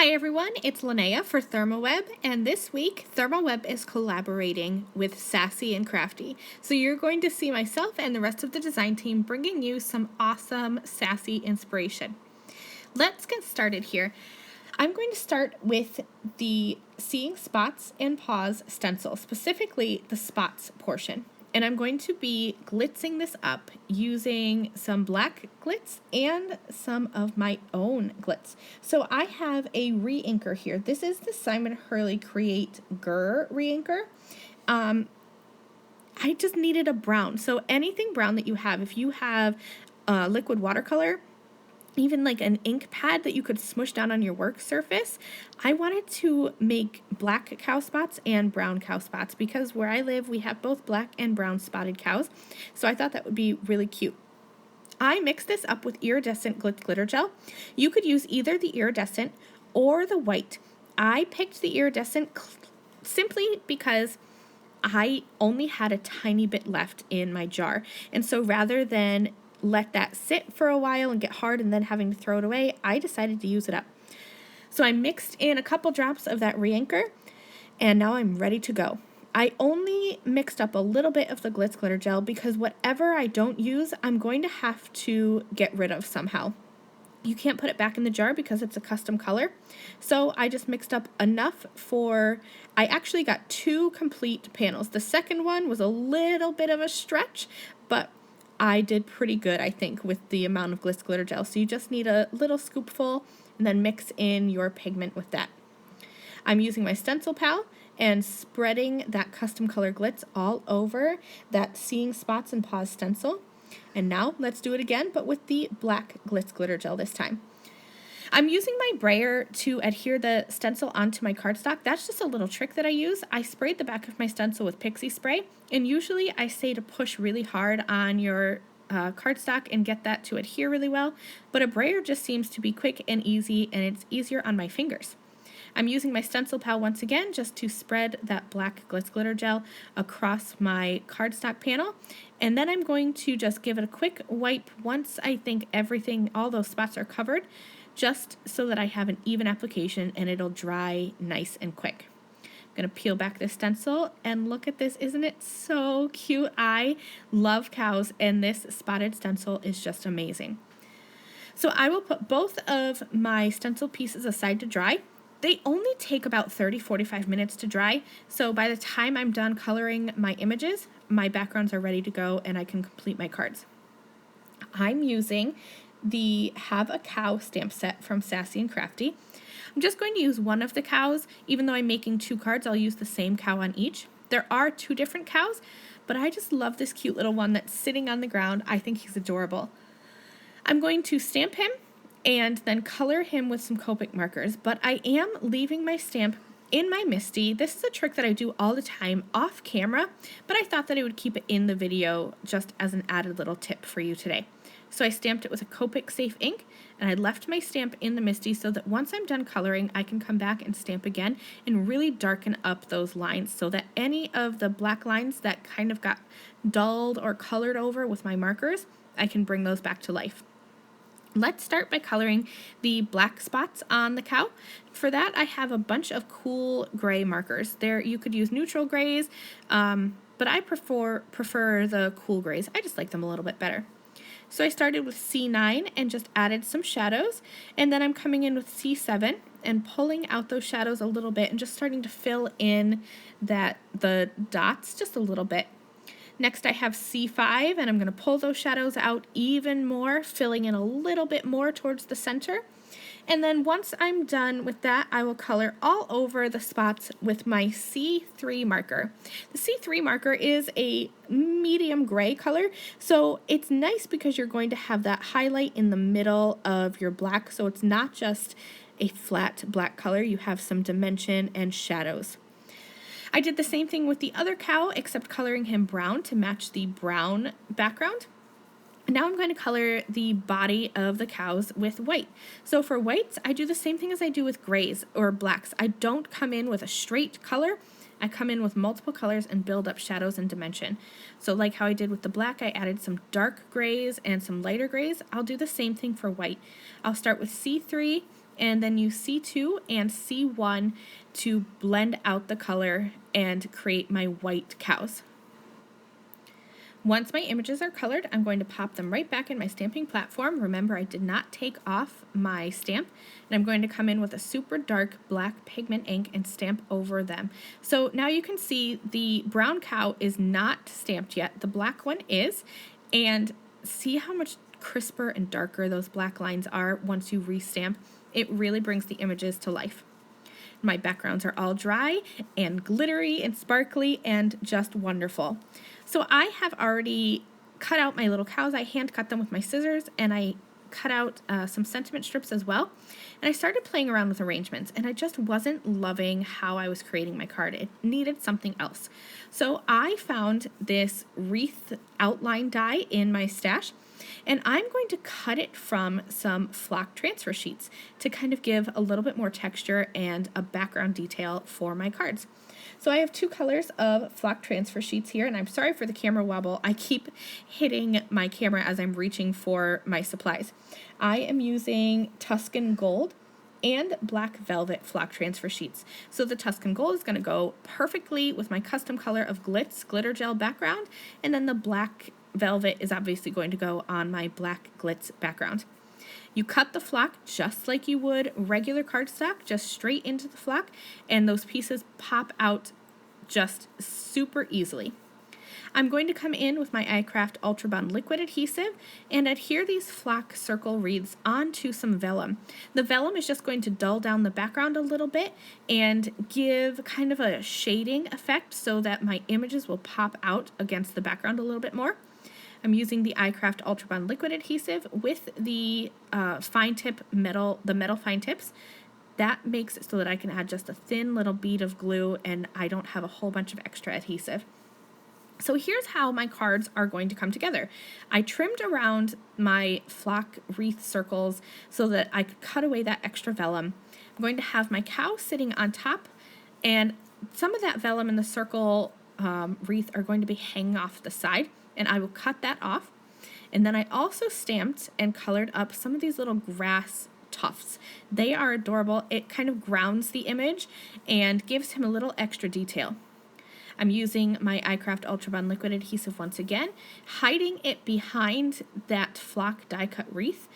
Hi everyone, it's Lynnea for ThermOWeb, and this week ThermOWeb is collaborating with Sassy and Crafty. So you're going to see myself and the rest of the design team bringing you some awesome sassy inspiration. Let's get started here. I'm going to start with the Seeing Spots and Paws stencil, specifically the spots portion. And I'm going to be glitzing this up using some black glitz and some of my own glitz. So I have a re-inker here. This is the Simon Hurley Create Gur re-inker. I just needed a brown. So anything brown that you have, if you have liquid watercolor, even like an ink pad that you could smush down on your work surface, I wanted to make black cow spots and brown cow spots because where I live we have both black and brown spotted cows, so I thought that would be really cute. I mixed this up with iridescent glitz glitter gel. You could use either the iridescent or the white. I picked the iridescent simply because I only had a tiny bit left in my jar, and so rather than let that sit for a while and get hard and then having to throw it away, I decided to use it up. So I mixed in a couple drops of that re-inker, and now I'm ready to go. I only mixed up a little bit of the glitz glitter gel because whatever I don't use, I'm going to have to get rid of somehow. You can't put it back in the jar because it's a custom color. So I just mixed up enough I actually got 2 complete panels. The second one was a little bit of a stretch, but I did pretty good, I think, with the amount of glitz glitter gel. So you just need a little scoopful and then mix in your pigment with that. I'm using my stencil pal and spreading that custom color glitz all over that Seeing Spots and Paws stencil. And now let's do it again, but with the black glitz glitter gel this time. I'm using my brayer to adhere the stencil onto my cardstock. That's just a little trick that I use. I sprayed the back of my stencil with pixie spray, and usually I say to push really hard on your cardstock and get that to adhere really well, but a brayer just seems to be quick and easy, and it's easier on my fingers. I'm using my stencil pal once again just to spread that black glitz glitter gel across my cardstock panel, and then I'm going to just give it a quick wipe once I think all those spots are covered, just so that I have an even application and it'll dry nice and quick. I'm going to peel back this stencil and look at this. Isn't it so cute? I love cows, and this spotted stencil is just amazing. So I will put both of my stencil pieces aside to dry. They only take about 30-45 minutes to dry, so by the time I'm done coloring my images, my backgrounds are ready to go and I can complete my cards. I'm using the Have a Cow stamp set from Sassy and Crafty. I'm just going to use one of the cows. Even though I'm making 2 cards, I'll use the same cow on each. There are 2 different cows, but I just love this cute little one that's sitting on the ground. I think he's adorable. I'm going to stamp him and then color him with some Copic markers, but I am leaving my stamp in my MISTI. This is a trick that I do all the time off camera, but I thought that I would keep it in the video just as an added little tip for you today. So I stamped it with a Copic safe ink, and I left my stamp in the MISTI so that once I'm done coloring, I can come back and stamp again and really darken up those lines so that any of the black lines that kind of got dulled or colored over with my markers, I can bring those back to life. Let's start by coloring the black spots on the cow. For that, I have a bunch of cool gray markers. You could use neutral grays, but I prefer the cool grays. I just like them a little bit better. So I started with C9 and just added some shadows, and then I'm coming in with C7 and pulling out those shadows a little bit and just starting to fill in the dots just a little bit. Next I have C5, and I'm going to pull those shadows out even more, filling in a little bit more towards the center. And then once I'm done with that, I will color all over the spots with my C3 marker. The C3 marker is a medium gray color, so it's nice because you're going to have that highlight in the middle of your black, so it's not just a flat black color, you have some dimension and shadows. I did the same thing with the other cow, except coloring him brown to match the brown background. Now I'm going to color the body of the cows with white. So for whites, I do the same thing as I do with grays or blacks. I don't come in with a straight color. I come in with multiple colors and build up shadows and dimension. So like how I did with the black, I added some dark grays and some lighter grays. I'll do the same thing for white. I'll start with C3 and then use C2 and C1 to blend out the color and create my white cows. Once my images are colored, I'm going to pop them right back in my stamping platform. Remember, I did not take off my stamp, and I'm going to come in with a super dark black pigment ink and stamp over them. So now you can see the brown cow is not stamped yet. The black one is, and see how much crisper and darker those black lines are once you restamp. It really brings the images to life. My backgrounds are all dry and glittery and sparkly and just wonderful. So I have already cut out my little cows. I hand cut them with my scissors, and I cut out some sentiment strips as well. And I started playing around with arrangements, and I just wasn't loving how I was creating my card. It needed something else. So I found this wreath outline die in my stash, and I'm going to cut it from some flock transfer sheets to kind of give a little bit more texture and a background detail for my cards. So I have two colors of flock transfer sheets here, and I'm sorry for the camera wobble. I keep hitting my camera as I'm reaching for my supplies. I am using Tuscan Gold and Black Velvet flock transfer sheets. So the Tuscan Gold is going to go perfectly with my custom color of Glitz glitter gel background, and then the Black Velvet is obviously going to go on my black Glitz background. You cut the flock just like you would regular cardstock, just straight into the flock, and those pieces pop out just super easily. I'm going to come in with my iCraft Ultra Bond liquid adhesive and adhere these flock circle wreaths onto some vellum. The vellum is just going to dull down the background a little bit and give kind of a shading effect so that my images will pop out against the background a little bit more. I'm using the iCraft Ultra Bond liquid adhesive with the fine tip metal, the metal fine tips. That makes it so that I can add just a thin little bead of glue and I don't have a whole bunch of extra adhesive. So here's how my cards are going to come together. I trimmed around my flock wreath circles so that I could cut away that extra vellum. I'm going to have my cow sitting on top, and some of that vellum in the circle wreath are going to be hanging off the side, and I will cut that off. And then I also stamped and colored up some of these little grass tufts. They are adorable. It kind of grounds the image and gives him a little extra detail. I'm using my iCraft Ultra Bond liquid adhesive once again, hiding it behind that flock die cut wreath,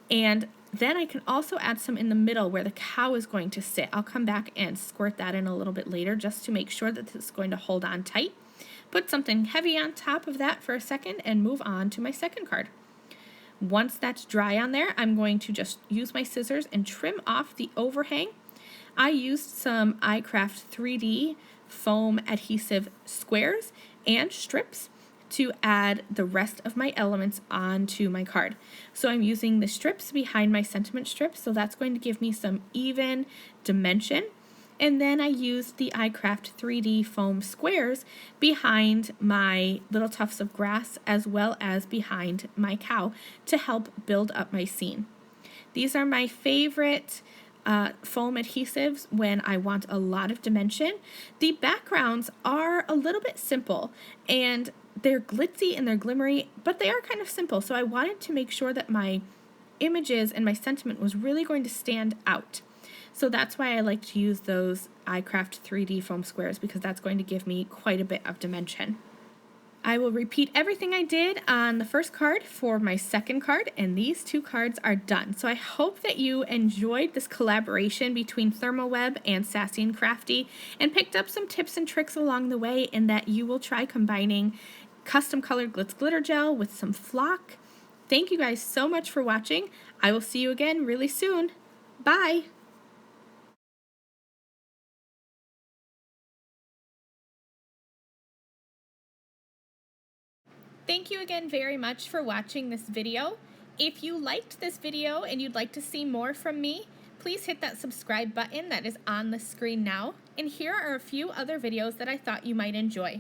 and then I can also add some in the middle where the cow is going to sit. I'll come back and squirt that in a little bit later just to make sure that this is going to hold on tight. Put something heavy on top of that for a second and move on to my second card. Once that's dry on there, I'm going to just use my scissors and trim off the overhang. I used some iCraft 3D foam adhesive squares and strips to add the rest of my elements onto my card. So I'm using the strips behind my sentiment strips, so that's going to give me some even dimension. And then I used the iCraft 3D foam squares behind my little tufts of grass as well as behind my cow to help build up my scene. These are my favorite foam adhesives when I want a lot of dimension. The backgrounds are a little bit simple and they're glitzy and they're glimmery, but they are kind of simple. So I wanted to make sure that my images and my sentiment was really going to stand out. So that's why I like to use those iCraft 3D foam squares, because that's going to give me quite a bit of dimension. I will repeat everything I did on the first card for my second card, and these two cards are done. So I hope that you enjoyed this collaboration between ThermOWeb and Sassy and Crafty and picked up some tips and tricks along the way, and that you will try combining custom colored Glitz glitter gel with some flock. Thank you guys so much for watching. I will see you again really soon. Bye! Thank you again very much for watching this video. If you liked this video and you'd like to see more from me, please hit that subscribe button that is on the screen now. And here are a few other videos that I thought you might enjoy.